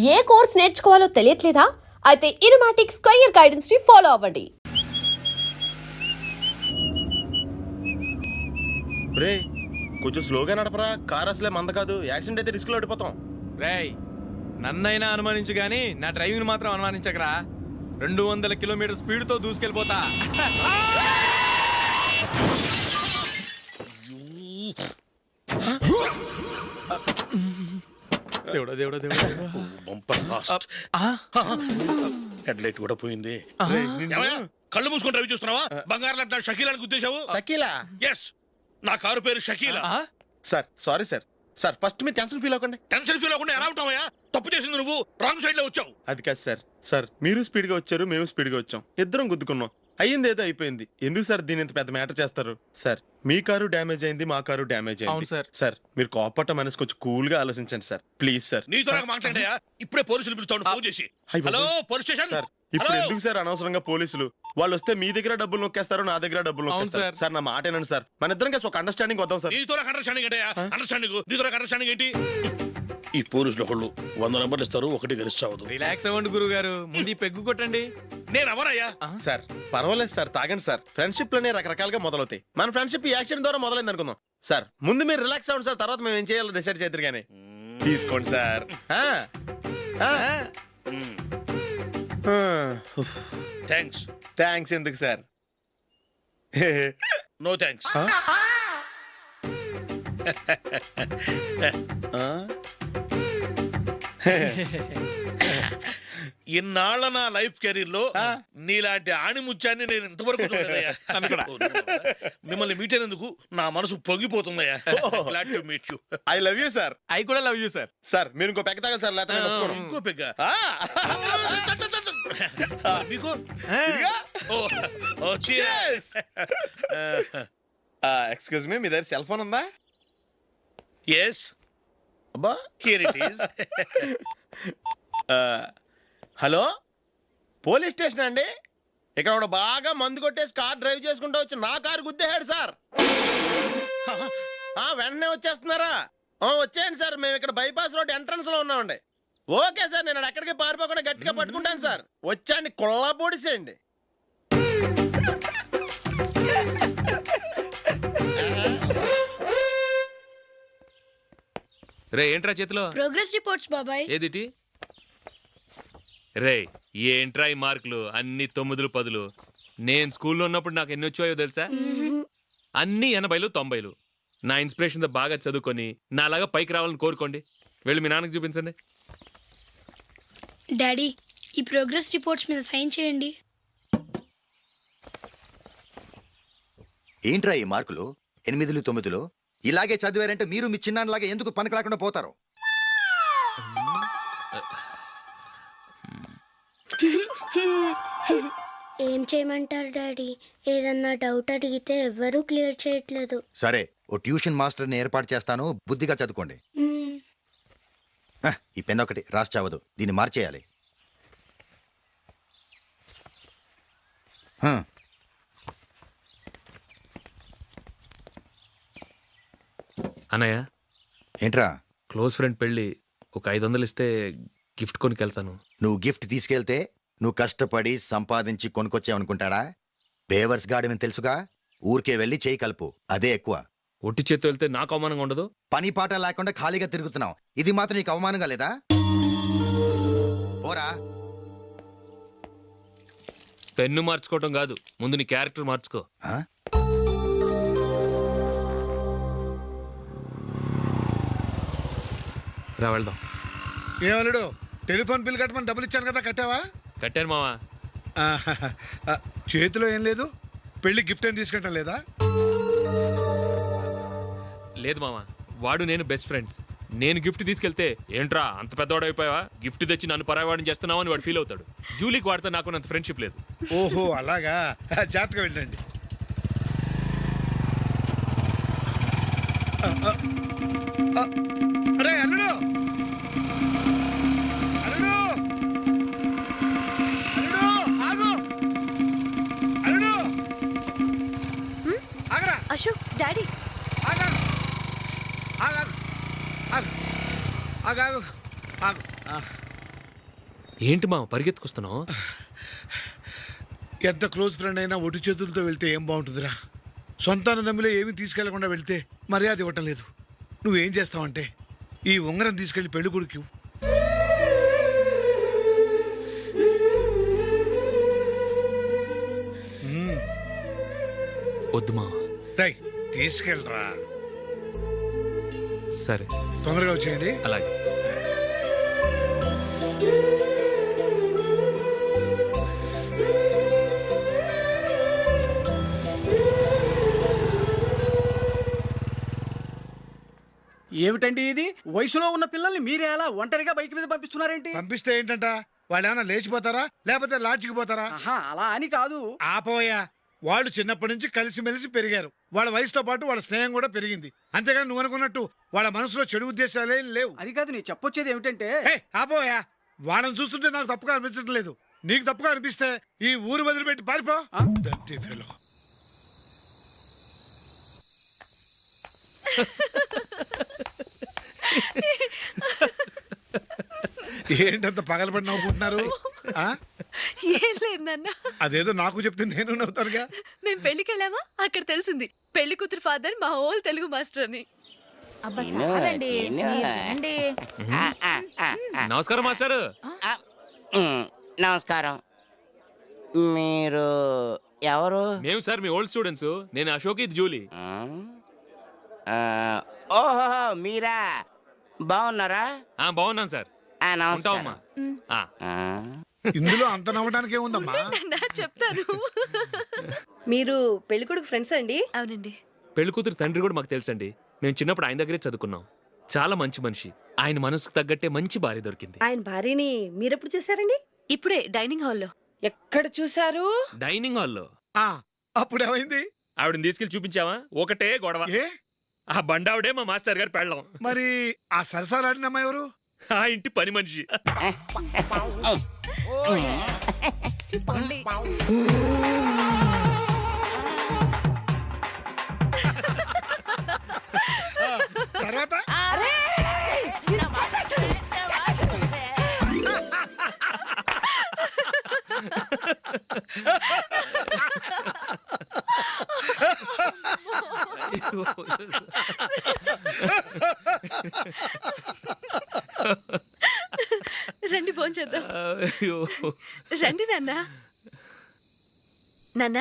ఏ course నేర్చుకోవాలో తెలియట్లేదా? అయితే ఇనుమాటిక్స్ career guidance ని follow అవ్వండి. రే కొంచెం స్లోగా నడపరా, కార్ అసలే మంద కాదు, యాక్సిడెంట్ అయితే రిస్క్ లో ఓడిపోతాం. రేయ్ నన్నైనా అనుమానించు గాని నా డ్రైవింగ్ మాత్రం అనుమానించకరా. 200 కిలోమీటర్ స్పీడ్ తో దూసుకెళ్ళిపోతా. దేవుడా దేవుడా దేవుడా, హెడ్ లైట్ కూడా పోయింది. కళ్ళు మూసుకొని రవి చూస్తున్నావా? బంగారం లాంటి షకీలాని గుర్తించావు? షకీలా? ఎస్, నా కారు పేరు Shakeela. Sir sorry sir. Sir first మీరు టెన్షన్ ఫీల్ అవ్వకండి. టెన్షన్ ఫీల్ అవ్వకుండా ఎలా ఉంటావయ్యా? తప్పు చేసింది నువ్వు, రాంగ్ సైడ్ లో వచ్చావు. అది కాదు సార్. సార్ మీరు స్పీడ్ గా వచ్చారు, మేము స్పీడ్ గా వచ్చాం, ఇద్దరం గుద్దుకున్నాం. అయ్యింది ఏదో అయిపోయింది. ఎందుకు సార్ దీని ఇంత పెద్ద మ్యాటర్ చేస్తారు? సార్ మీ కారు డ్యామేజ్ అయింది, మా కారు డ్యామేజ్ అయింది. సార్ మీరు కోపట్ట మనసు కొంచెం కూల్ గా ఆలోచించండి సార్, ప్లీజ్ సార్. నీతో నాకు మాట్లాడాయా? ఇప్పుడే పోలీసులు పిలుస్తాను, ఫోన్ చేసి. Hello police station. సార్ ఇప్పుడు ఎందుకు సార్ అనవసరంగా పోలీసులు? వాళ్ళు వస్తే మీ దగ్గర డబ్బులు నొక్కేస్తారు, నా దగ్గర డబ్బులు నొక్కేస్తారు. సార్ నా మాట ఏనండి సార్, మన ఇద్దరం కలిసి ఒక అండర్స్టాండింగ్ వద్దాం సార్. నీతో నాకు అండర్స్టాండింగ్ ఏంటయ్యా? అండర్స్టాండింగ్ నీతో నాకు అండర్స్టాండింగ్ ఏంటి? ఈ పోలీసులు ఒకళ్ళు 100 నెంబర్లు ఇస్తారు, ఒకటి గెలిచావదు. రిలాక్స్ అవ్వండి గురువు గారు, ముందు పెగ్గు కొట్టండి. నేను ఎవరయ్యా? సార్ పర్వాలేదు సార్, తాగండి సార్. ఫ్రెండ్షిప్ లోనే రకరకాలుగా మొదలవుతాయి. మన ఫ్రెండ్షిప్ ఈ యాక్షన్ ద్వారా మొదలైంది అనుకుందాం. సార్ ముందు మీరు రిలాక్స్ అవ్వండి సార్, తర్వాత మేము ఏం చేయాలో డిసైడ్ చేద్దరు కానీ. తీసుకోండి సార్. థ్యాంక్స్. థ్యాంక్స్ ఎందుకు సార్? No thanks. ఇన్నాళ్ళ నా లైఫ్ కెరీర్ లో నీలాంటి ఆణిముత్యాన్ని నేను ఇంతవరకు చూడలేదయ్యా. మిమ్మల్ని మీట్ అయినందుకు నా మనసు పొంగిపోతుందయ్యా. Glad to meet you. I love you sir. I కూడా లవ్ యూ సార్. సార్ మీరు ఇంకో పెక్క తాగండి సార్, లేకపోతే నేను ఒప్పుకోను. ఇంకో పెగ్గ మీకు? ఎక్స్క్యూజ్ మీ, మీ దగ్గర సెల్ ఫోన్ ఉందా? ఎస్, అబ్బా here it is. Hello police station అండి. ఇక్కడ ఒకడు బాగా మందు కొట్టేసి కార్ డ్రైవ్ చేసుకుంటూ వచ్చి నా కారు గుద్దేశాడు సార్. వెంటనే వచ్చేస్తున్నారా? వచ్చేయండి సార్, మేము ఇక్కడ బైపాస్ రోడ్ ఎంట్రన్స్ లో ఉన్నామండి. ఓకే సార్, నేను ఎక్కడికి పారిపోకుండా గట్టిగా పట్టుకుంటాను సార్. వచ్చాండి, కుళ్ళ పొడిసేయండి. రే ఏంట్రా చేతిలో? ప్రోగ్రెస్ రిపోర్ట్స్ బాబాయ్. ఏదిటి? రే ఏంట్రా ఈ మార్కులు అన్ని 9లు 10లు? నేను స్కూల్లో ఉన్నప్పుడు నాకు ఎన్ని వచ్చాయో తెలుసా? అన్ని 80లు 90లు. నా ఇన్స్పిరేషన్తో బాగా చదువుకొని నాలాగా పైకి రావాలని కోరుకోండి. వెళ్ళి మీ నాన్నకి చూపించండి. డాడీ ఈ ప్రోగ్రెస్ రిపోర్ట్స్ మీద సైన్ చేయండి. ఏంట్రా ఈ మార్కులు 8లు 9లు? ఇలాగే చదివారంటే మీరు మీ చిన్నాన్నలాగా ఎందుకు పనికి లేకుండా పోతారు? ఏం చేయమంటారు డాడీ? ఏదన్నా డౌట్ అడిగితే ఎవ్వరూ క్లియర్ చేయట్లేదు. సరే, ఓ ట్యూషన్ మాస్టర్ని ఏర్పాటు చేస్తాను, బుద్ధిగా చదువుకోండి. ఈ పెన్ ఒకటి రాసి చావదు, దీన్ని మార్చేయాలి. అన్నయ్య ఏంట్రా? క్లోజ్ ఫ్రెండ్ పెళ్ళి, ఒక 500 ఇస్తే గిఫ్ట్ కొనుకెళ్తాను. నువ్వు గిఫ్ట్ తీసుకెళ్తే నువ్వు కష్టపడి సంపాదించి కొనుక్కొచ్చావనుకుంటాడా? బేవర్స్ గాడమని తెలుసుగా, ఊరికే వెళ్ళి చేయి కలుపు, అదే ఎక్కువ. ఒట్టి చేత్తో వెళ్తే నాకు అవమానంగా ఉండదు? పని పాట లేకుండా ఖాళీగా తిరుగుతున్నావు, ఇది మాత్రం నీకు అవమానంగా లేదా? పోరా. పెన్ను మార్చుకోవటం కాదు, ముందు నీ క్యారెక్టర్ మార్చుకో. రా వెళ్దాం. ఏమన్నాడు? టెలిఫోన్ బిల్ కట్టమని డబ్బులు ఇచ్చాను కదా, కట్టావా? కట్టాను మావా. చేతిలో ఏం లేదు, పెళ్లి గిఫ్ట్ ఏం తీసుకుంటాం లేదా? లేదు మావా, వాడు నేను బెస్ట్ ఫ్రెండ్స్. నేను గిఫ్ట్ తీసుకెళ్తే ఏంట్రా అంత పెద్దవాడు అయిపోయావా, గిఫ్ట్ తెచ్చి నన్ను పరాయవాడిని చేస్తున్నావు అని వాడు ఫీల్ అవుతాడు. జూలీకి వాడితే నాకు అంత ఫ్రెండ్షిప్ లేదు. ఓహో అలాగా, జాగ్రత్తగా వెళ్ళండి. అరే అల్లుడు, అల్లుడు, అల్లుడు, ఆగు, అల్లుడు, ఆగరా. అశోక్ డాడీ ఆగు, ఆగు, ఆగు, ఆగు, ఆగు, ఆగు. ఏంటి మామ పరిగెత్తుకొస్తున్నావు? ఎంత క్లోజ్ ఫ్రెండ్ అయినా ఒటి చేతులతో వెళ్తే ఏం బాగుంటుందిరా. సొంత నమ్మిలో ఏమీ తీసుకెళ్లకుండా వెళ్తే మర్యాద ఇవ్వటం లేదు. నువ్వేం చేస్తావంటే ఈ ఉంగరం తీసుకెళ్లి పెళ్లి కొడుకు ఇవ్వు. వద్దు మామ. రై తీసుకెళ్ళరా. సరే తొందరగా వచ్చేయండి. అలాగే. ఏమిటండి ఇది? వయసులో ఉన్న పిల్లల్ని మీరే అలా ఒంటరిగా బైక్ మీద పంపిస్తున్నారేంటి? పంపిస్తే ఏంటంట, వాళ్ళు ఏమైనా లేచిపోతారా లేకపోతే లాడ్జికి పోతారా? ఆహా, అలా అని కాదు. ఆపోయా, వాళ్ళు చిన్నప్పటి నుంచి కలిసిమెలిసి పెరిగారు. వాళ్ళ వయసుతో పాటు వాళ్ళ స్నేహం కూడా పెరిగింది. అంతేగాని నువ్వు అనుకున్నట్టు వాళ్ళ మనసులో చెడు ఉద్దేశాలేం లేవు. అది కాదు, నేను చెప్పొచ్చేది ఏమిటంటే, ఆపోయా, వాళ్ళని చూస్తుంటే నాకు తప్పుగా అనిపించడం లేదు. నీకు తప్పుగా అనిపిస్తే ఈ ఊరు వదిలిపెట్టి పారిపో. Dirty fellow. ఏంటంత పగలబడి నవ్వుకుంటున్నారు? ఆ? ఏం లేదు నాన్న, అదేదో నాకు చెప్తే నేను నవ్వుతానుగా. మేము పెళ్లికి వెళ్ళామా, అక్కడ తెలిసింది పెళ్లి కూతురు ఫాదర్ మా హోల్ తెలుగు మాస్టర్ అని. నమస్కారం మాస్టర్. నమస్కారం. మీరు ఎవరు? మేము సార్ మీ ఓల్డ్ స్టూడెంట్స్. నేను అశోక్, ఇది జూలీ. ఓహో, మీరా? బాగున్నారా? బాగున్నాం సార్. నమస్కారం. ఉంటామమ్మా. ఇందులో అంత నవ్వడానికి ఏముందమ్మా? చెప్తాను. మీరు పెళ్ళికొడుకు ఫ్రెండ్స్ అండి? అవునండి. పెళ్లి కూతురు తండ్రి కూడా మాకు తెలుసండి. మేము చిన్నప్పుడు ఆయన దగ్గరే చదువుకున్నాం. చాలా మంచి మనిషి. ఆయన మనసుకు తగ్గట్టే మంచి భార్య దొరికింది. ఆయన భార్యని మీరెప్పుడు చూసారండి? ఇప్పుడే డైనింగ్ హాల్లో. ఎక్కడ చూసారు? డైనింగ్ హాల్లో. అప్పుడు ఏమైంది? ఆవిడని తీసుకెళ్లి చూపించావా? ఒకటే గొడవ. ఏ ఆ బండావిడే మా మాస్టర్ గారు పెళ్ళం. మరి ఆ సరసాలాడిన అమ్మాయి ఎవరు? ఆ ఇంటి పని మనిషి. తర్వాత రండి భోంచేద్దాం. రండి నాన్న. నాన్న,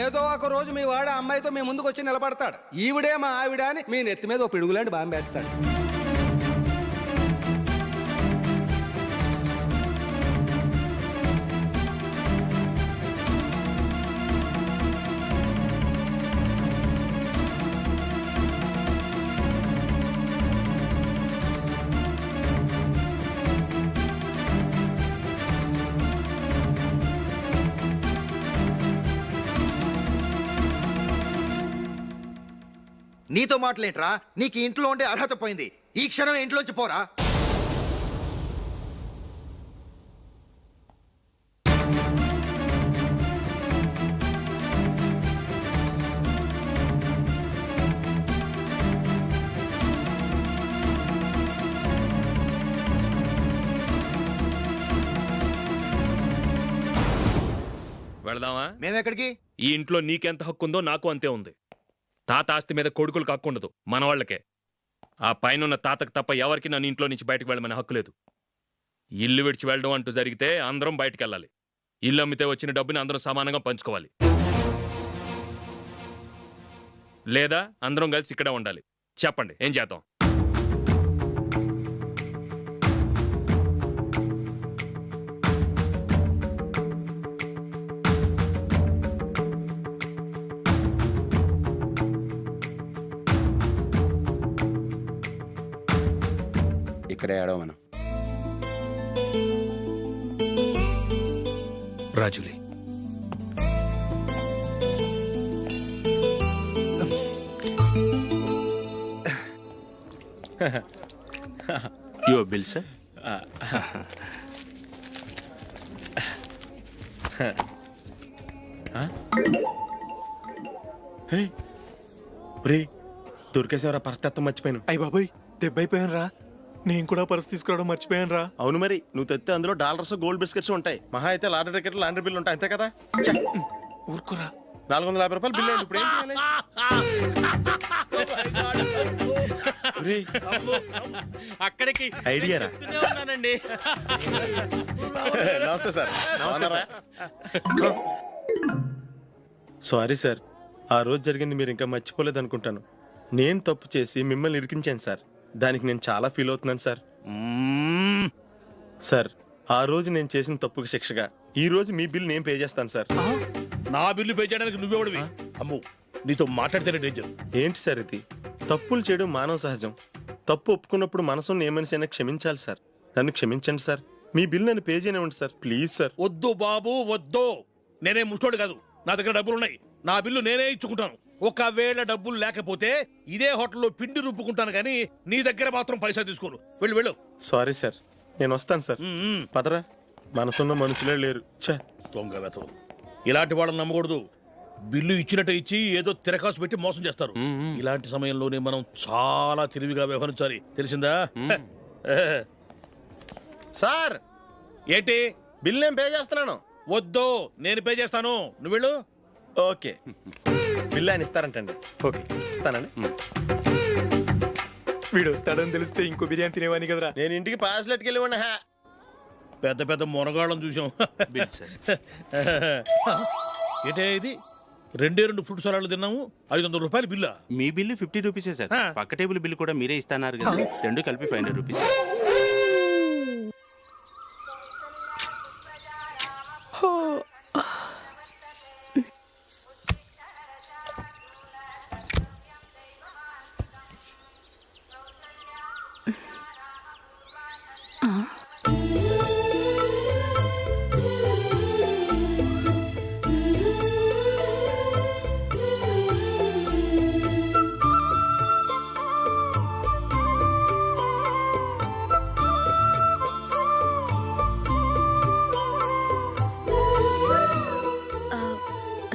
ఏదో ఒక రోజు మీ వాడు అమ్మాయితో మీ ముందుకు వచ్చి నిలబడతాడు. ఈవిడే మా ఆవిడ అని మీ నెత్తి మీద ఓ పిడుగులాంటి బాంబేస్తాడు. నీతో మాటలేంట్రా? నీకు ఈ ఇంట్లో ఉండే అర్హత పోయింది. ఈ క్షణం ఇంట్లోంచి పోరా. వెళదామా? మేమెక్కడికి? ఈ ఇంట్లో నీకెంత హక్కు ఉందో నాకు అంతే ఉంది. తాత ఆస్తి మీద కొడుకులు కాకుండదు, మన వాళ్ళకే. ఆ పైన తాతకు తప్ప ఎవరికి నన్ను ఇంట్లో నుంచి బయటకు వెళ్ళమనే హక్కు లేదు. ఇల్లు విడిచి వెళ్ళడం అంటూ జరిగితే అందరం బయటికి వెళ్ళాలి. ఇల్లు అమ్మితే వచ్చిన డబ్బుని అందరం సమానంగా పంచుకోవాలి. లేదా అందరం కలిసి ఇక్కడే ఉండాలి. చెప్పండి, ఏం చేద్దాం? ఇక్కడే ఆడమను. రాజులే, యువర్ బిల్ సార్. దొరికేసేవరా పరిస్థితి మర్చిపోయాను. అయ్య బాబాయ్, దెబ్బైపోయాను రా. నేను కూడా పర్స్ తీసుకురావడం మర్చిపోయాను రా. అవును మరి, నువ్వు తెస్తే అందులో డాలర్స్ గోల్డ్ బిస్కెట్స్ ఉంటాయి. మహా అయితే లాటరీ టికెట్ లాండ్రీ బిల్లు ఉంటాయి, అంతే కదా. ఊరుకురా. 450 రూపాయలు బిల్లు అయింది. ఇప్పుడు ఏం చేయాలి? ఒరేయ్, అక్కడికి ఐడియా రా. ఉన్నానండి. నమస్తే సార్. సారీ సార్, ఆ రోజు జరిగింది మీరు ఇంకా మర్చిపోలేదు అనుకుంటాను. నేను తప్పు చేసి మిమ్మల్ని ఇరికించాను సార్. దానికి నేను చాలా ఫీల్ అవుతున్నాను సార్. సార్, ఆ రోజు నేను చేసిన తప్పుకి శిక్షగా ఈ రోజు మీ బిల్ నేను పే చేస్తాను సార్. నా బిల్లు పే చేయడానికి నువ్వెవడివి? అమ్ము, నీతో మాట్లాడితేనే డేంజర్. ఏంటి సార్ ఇది? తప్పులు చేయడం మానవ సహజం. తప్పు ఒప్పుకున్నప్పుడు మనసుని ఏ మనిషి అయినా క్షమించాలి సార్. నన్ను క్షమించండి సార్. మీ బిల్ నన్ను పే చేయనివ్వండి సార్, ప్లీజ్ సార్. వద్దు బాబు, వద్దు. నేనే ముష్టోడు కాదు, నా దగ్గర డబ్బులున్నాయి. నా బిల్లు నేనే ఇచ్చుకుంటాను. ఒకవేళ డబ్బులు లేకపోతే ఇదే హోటల్లో పిండి రుబ్బుకుంటాను, కానీ నీ దగ్గర మాత్రం పైసా తీసుకోను. వెళ్ళు వెళ్ళు. సారీ సార్, నేను వస్తాను సార్. పదరా, మనసున్న మనుషులే లేరు. ఛే, దొంగ వెతవు. ఇలాంటి వాళ్ళని నమ్మకూడదు. బిల్లు ఇచ్చినట్టు ఇచ్చి ఏదో తిరకాసు పెట్టి మోసం చేస్తారు. ఇలాంటి సమయంలోనే మనం చాలా తెలివిగా వ్యవహరించాలి, తెలిసిందా? సార్, ఏంటి? బిల్ నేను పే చేస్తున్నాను. వద్దు, నేను పే చేస్తాను, నువ్వు వెళ్ళు. ఓకే, బిల్ ఆయన ఇస్తారంటండి. ఓకే, ఇస్తానండి. వీడు వస్తాడని తెలిస్తే ఇంకో బిర్యానీ తినేవాని కదరా. నేను ఇంటికి పాస్లెట్కి వెళ్ళి ఉన్నా. పెద్ద పెద్ద మొనగాళ్ళం చూసాం. ఏంటే ఇది? 2 ఫ్రూట్ సలాడ్లు తిన్నాము, 500 రూపాయలు బిల్లా? మీ బిల్లు 50 రూపీసే సార్. పక్క టేబుల్ బిల్లు కూడా మీరే ఇస్తాన్నారు కదా, రెండు కలిపి 500 రూపీస్.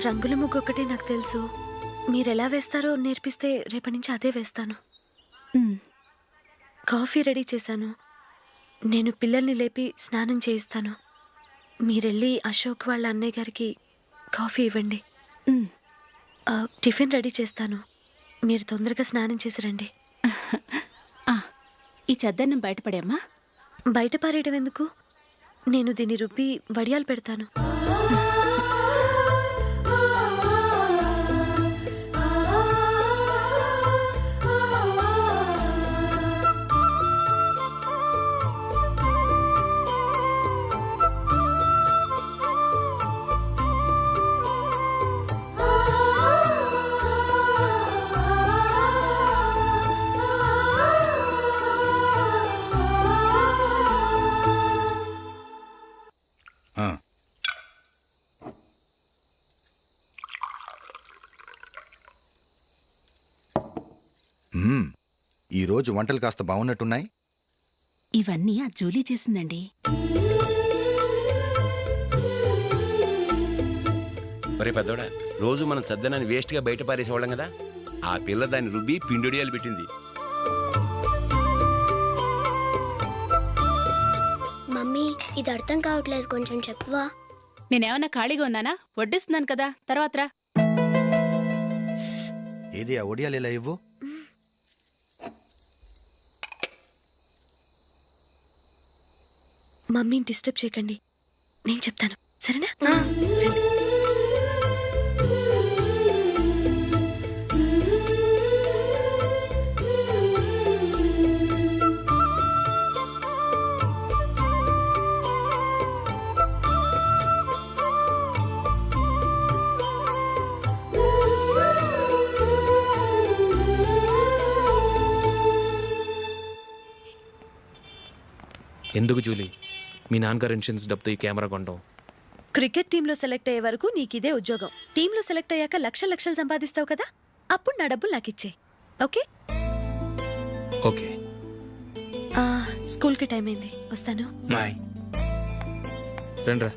రంగుల ముగ్గు ఒకటే నాకు తెలుసు. మీరెలా వేస్తారో నేర్పిస్తే రేపటి నుంచి అదే వేస్తాను. కాఫీ రెడీ చేశాను. నేను పిల్లల్ని లేపి స్నానం చేయిస్తాను. మీరెళ్ళి అశోక్ వాళ్ళ అన్నయ్య గారికి కాఫీ ఇవ్వండి. టిఫిన్ రెడీ చేస్తాను. మీరు తొందరగా స్నానం చేసి రండి. ఈ చెద్దన్నం బయటపడేమ్మా. బయట పారేయడం ఎందుకు? నేను దీన్ని రుబ్బి వడియాలు పెడతాను. రోజు వంటలు కాస్త బాగున్నట్టున్నాయి. ఇవన్నీ ఆ జూలీ చేసిందండి. ఒరే పెద్దోడా, రోజు మనం చద్దనాన్ని వేస్ట్గా బయట పారేసేవాళ్ళం కదా, ఆ పిల్ల దాన్ని రుబ్బి పిండొడియాలు పెట్టింది. మమ్మీ ఇది అర్థం కావట్లేదు, కొంచెం చెప్పువా. నేనేమన్నా ఖాళీగా ఉన్నానా? వడ్డిస్తున్నాను కదా, తర్వాత రా. ఏది ఆ ఒడియాలు ఇలా ఇవ్వు. మమ్మీని డిస్టర్బ్ చేయకండి, నేను చెప్తాను, సరేనా? రండి. ఎందుకు జూలీ మీ నాన్నగారు ఇన్సూరెన్స్ డబ్బుతో ఈ కెమెరా కొనడం? క్రికెట్ టీంలో సెలెక్ట్ అయ్యే వరకు నీకిదే ఉద్యోగం. టీంలో సెలెక్ట్ అయ్యాక లక్షలు సంపాదిస్తావు కదా, అప్పుడు నా డబ్బులు నాకు ఇచ్చే. ఓకే? ఓకే. స్కూల్కి టైం అయింది, వస్తాను. బాయ్. రండ్రా.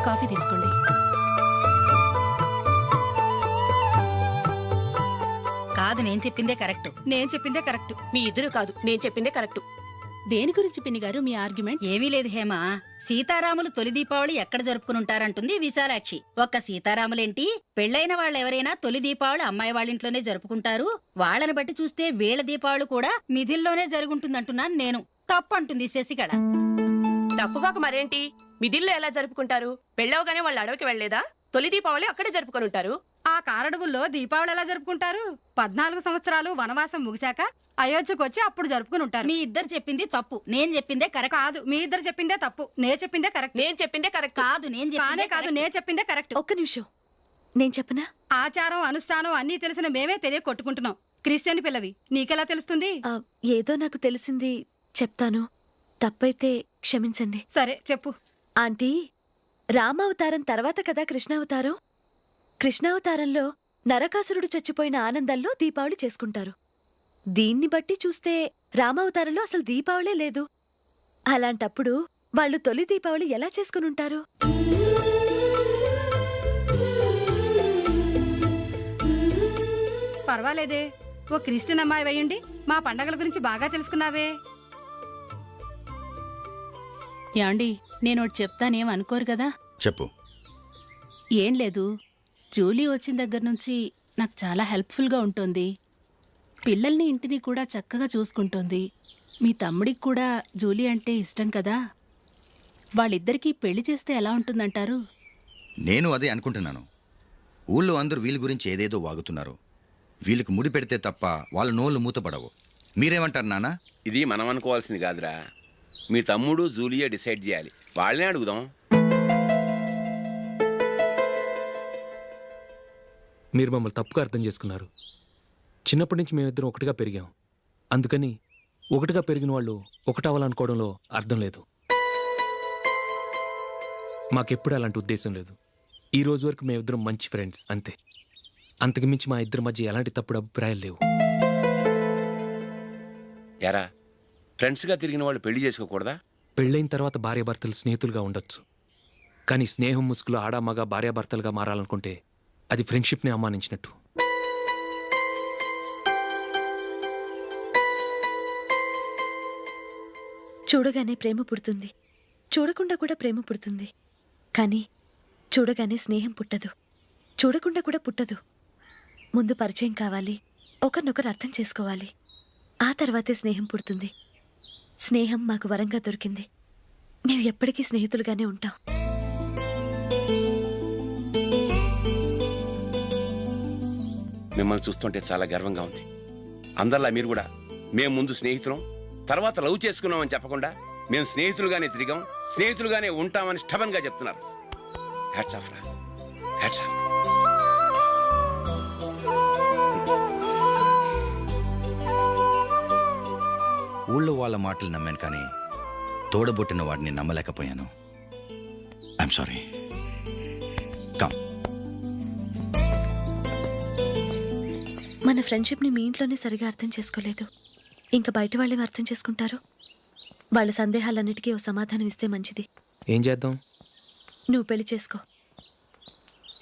కాఫీ తీసుకోండి. కాదు, నేను చెప్పిందే కరెక్ట్. నేను చెప్పిందే కరెక్ట్. మీ ఇద్దరు కాదు, నేను చెప్పిందే కరెక్ట్. దేని గురించి పిన్ని గారు మీ ఆర్గ్యుమెంట్? ఏమీ లేదు హేమ. సీతారాములు తొలి దీపావళి ఎక్కడ జరుపుకుని ఉంటారంటుంది విశాలాక్షి. ఒక్క సీతారాములేంటి, పెళ్ళైన వాళ్ళు ఎవరైనా తొలి దీపావళి అమ్మాయి వాళ్ళ ఇంట్లోనే జరుపుకుంటారు. వాళ్ళని బట్టి చూస్తే వీళ్ళ దీపావళి కూడా మిథిల్లోనే జరుగుంటుందంటున్నాను నేను. తప్పంటుంది శశికళ. తప్పుగాక మరేంటి, మిథిల్లో ఎలా జరుపుకుంటారు? పెళ్ళవగానే వాళ్ళు అడవికి వెళ్లేదా? తొలి దీపావళి అక్కడే జరుపుకొని ఉంటారు. ఆ కారడవుల్లో దీపావళి ఎలా జరుపుకుంటారు? 14 సంవత్సరాలు వనవాసం ముగిశాక అయోధ్యకు వచ్చి అప్పుడు జరుపుకుని ఉంటారు. మీ ఇద్దరు చెప్పింది తప్పు, నేను చెప్పిందే కరెక్ట్. కాదు, మీ ఇద్దరు చెప్పిందే తప్పు, నేను చెప్పిందే కరెక్ట్. నేను చెప్పిందే కరెక్ట్ కాదు, నేను చెప్పిందే కరెక్ట్. ఒక్క నిమిషం, నేను చెప్పనా? ఆచారం అనుష్ఠానం అన్నీ తెలిసిన మేమే తెలియ కొట్టుకుంటున్నాం. క్రిస్టియన్ పిల్లవి, నీకెలా తెలుస్తుంది? ఏదో నాకు తెలిసింది చెప్తాను, తప్పైతే క్షమించండి. సరే చెప్పు. ఆంటీ, రామావతారం తర్వాత కదా కృష్ణావతారం. కృష్ణావతారంలో నరకాసురుడు చచ్చిపోయిన ఆనందంలో దీపావళి చేసుకుంటారు. దీన్ని బట్టి చూస్తే రామావతారంలో అసలు దీపావళే లేదు. అలాంటప్పుడు వాళ్ళు తొలి దీపావళి ఎలా చేసుకునుంటారు? పర్వాలేదే, ఓ క్రిస్టియన్ అమ్మాయి అయ్యుండి మా పండగల గురించి బాగా తెలుసుకున్నావే. యాండి, నేను ఒకటి చెప్తానేం అనుకోరు కదా? చెప్పు. ఏం లేదు, జూలీ వచ్చిన దగ్గర నుంచి నాకు చాలా హెల్ప్ఫుల్గా ఉంటుంది. పిల్లల్ని ఇంటిని కూడా చక్కగా చూసుకుంటుంది. మీ తమ్ముడికి కూడా జూలీ అంటే ఇష్టం కదా. వాళ్ళిద్దరికీ పెళ్లి చేస్తే ఎలా ఉంటుందంటారు? నేను అదే అనుకుంటున్నాను. ఊళ్ళో అందరూ వీళ్ళ గురించి ఏదేదో వాగుతున్నారు. వీళ్ళకి ముడి పెడితే తప్ప వాళ్ళ నోళ్ళు మూతపడవు. మీరేమంటారు నాన్న? ఇది మనం అనుకోవాల్సింది కాదురా, మీ తమ్ముడు జూలియా డిసైడ్ చేయాలి. వాళ్ళనే అడుగుదాం. మీరు మమ్మల్ని తప్పుగా అర్థం చేసుకున్నారు. చిన్నప్పటి నుంచి మేమిద్దరం ఒకటిగా పెరిగాం. అందుకని ఒకటిగా పెరిగిన వాళ్ళు ఒకటవ్వాలనుకోవడంలో అర్థం లేదు. మాకెప్పుడు అలాంటి ఉద్దేశం లేదు. ఈ రోజు వరకు మేమిద్దరం మంచి ఫ్రెండ్స్ అంతే. అంతకుమించి మా ఇద్దరి మధ్య ఎలాంటి తప్పుడు అభిప్రాయాలు లేవు. యారా, ఫ్రెండ్స్గా తిరిగిన వాళ్ళు పెళ్లి చేసుకోకూడదా? పెళ్ళైన తర్వాత భార్యాభర్తలు స్నేహితులుగా ఉండొచ్చు. కానీ స్నేహం ముసుగులో ఆడామగా భార్యాభర్తలుగా మారాలనుకుంటే అది ఫ్రెండ్షిప్ని అవమానించినట్టు. చూడగానే ప్రేమ పుడుతుంది, చూడకుండా కూడా ప్రేమ పుడుతుంది. కానీ చూడగానే స్నేహం పుట్టదు, చూడకుండా కూడా పుట్టదు. ముందు పరిచయం కావాలి, ఒకరినొకరు అర్థం చేసుకోవాలి. ఆ తర్వాతే స్నేహం పుడుతుంది. స్నేహం మాకు వరంగా దొరికింది. మేము ఎప్పటికీ స్నేహితులుగానే ఉంటాం. మిమ్మల్ని చూస్తుంటే చాలా గర్వంగా ఉంది. అందరిలా మీరు కూడా మేము ముందు స్నేహితులం, తర్వాత లవ్ చేసుకున్నామని చెప్పకుండా మేము స్నేహితులుగానే తిరిగాం, స్నేహితులుగానే ఉంటామని స్టబన్గా చెప్తున్నారు. హ్యాట్స్ ఆఫ్ రా, హ్యాట్స్ ఆఫ్. ఊళ్ళో వాళ్ళ మాటలు నమ్మాను, కానీ తోడబుట్టిన వాడిని నమ్మలేకపోయాను. I'm sorry. కమ్. మన ఫ్రెండ్షిప్ని మీ ఇంట్లోనే సరిగా అర్థం చేసుకోలేదు, ఇంకా బయట వాళ్ళేం అర్థం చేసుకుంటారు? వాళ్ళ సందేహాలన్నిటికీ ఓ సమాధానం ఇస్తే మంచిది. ఏం చేద్దాం? నువ్వు పెళ్లి చేసుకో.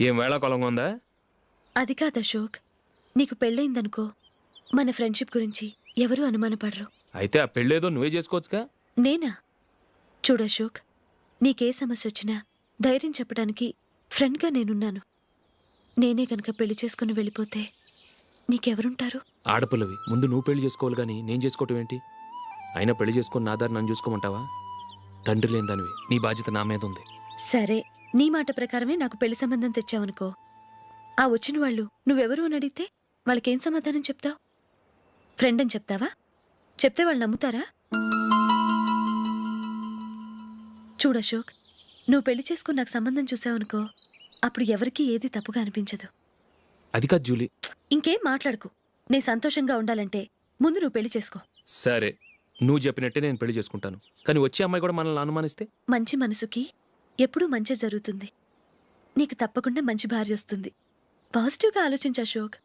ఏం వేళాకొలంగా ఉందా? అది కాదు అశోక్, నీకు పెళ్ళయిందనుకో, మన ఫ్రెండ్షిప్ గురించి ఎవరూ అనుమానపడరు. అయితే ఆ పెళ్ళేదో నువ్వే చేసుకోవచ్చుగా. నేనా? చూడు అశోక్, నీకే సమస్య వచ్చినా ధైర్యం చెప్పడానికి ఫ్రెండ్గా నేనున్నాను. నేనే గనక పెళ్లి చేసుకుని వెళ్ళిపోతే నీకెవరుంటారు? ఆడపిల్లవి, ముందు నువ్వు పెళ్లి చేసుకోవాలి కానీ నేను చేసుకోవటం ఏంటి? అయినా పెళ్లి చేసుకుని నా దారి నన్ను చూసుకోమంటావా? తండ్రి లేని దానివి, నీ బాధ్యత నా మీద ఉంది. సరే, నీ మాట ప్రకారమే నాకు పెళ్లి సంబంధం తెచ్చావనుకో, ఆ వచ్చిన వాళ్ళు నువ్వెవరు అని అడిగితే వాళ్ళకేం సమాధానం చెప్తావు? ఫ్రెండ్ అని చెప్తావా? చెప్తే వాళ్ళు నమ్ముతారా? చూడు అశోక్, నువ్వు పెళ్లి చేసుకుని నాకు సంబంధం చూసావనుకో, అప్పుడు ఎవరికీ ఏది తప్పుగా అనిపించదు. అది కాదు జూలీ. ఇంకేం మాట్లాడుకు. నేను సంతోషంగా ఉండాలంటే ముందు నువ్వు పెళ్లి చేసుకో. సరే, నువ్వు చెప్పినట్టే నేను పెళ్లి చేసుకుంటాను, కానీ వచ్చే అమ్మాయి కూడా మనల్ని అనుమానిస్తే? మంచి మనసుకి ఎప్పుడూ మంచి జరుగుతుంది. నీకు తప్పకుండా మంచి భార్య వస్తుంది. పాజిటివ్గా ఆలోచించు అశోక్.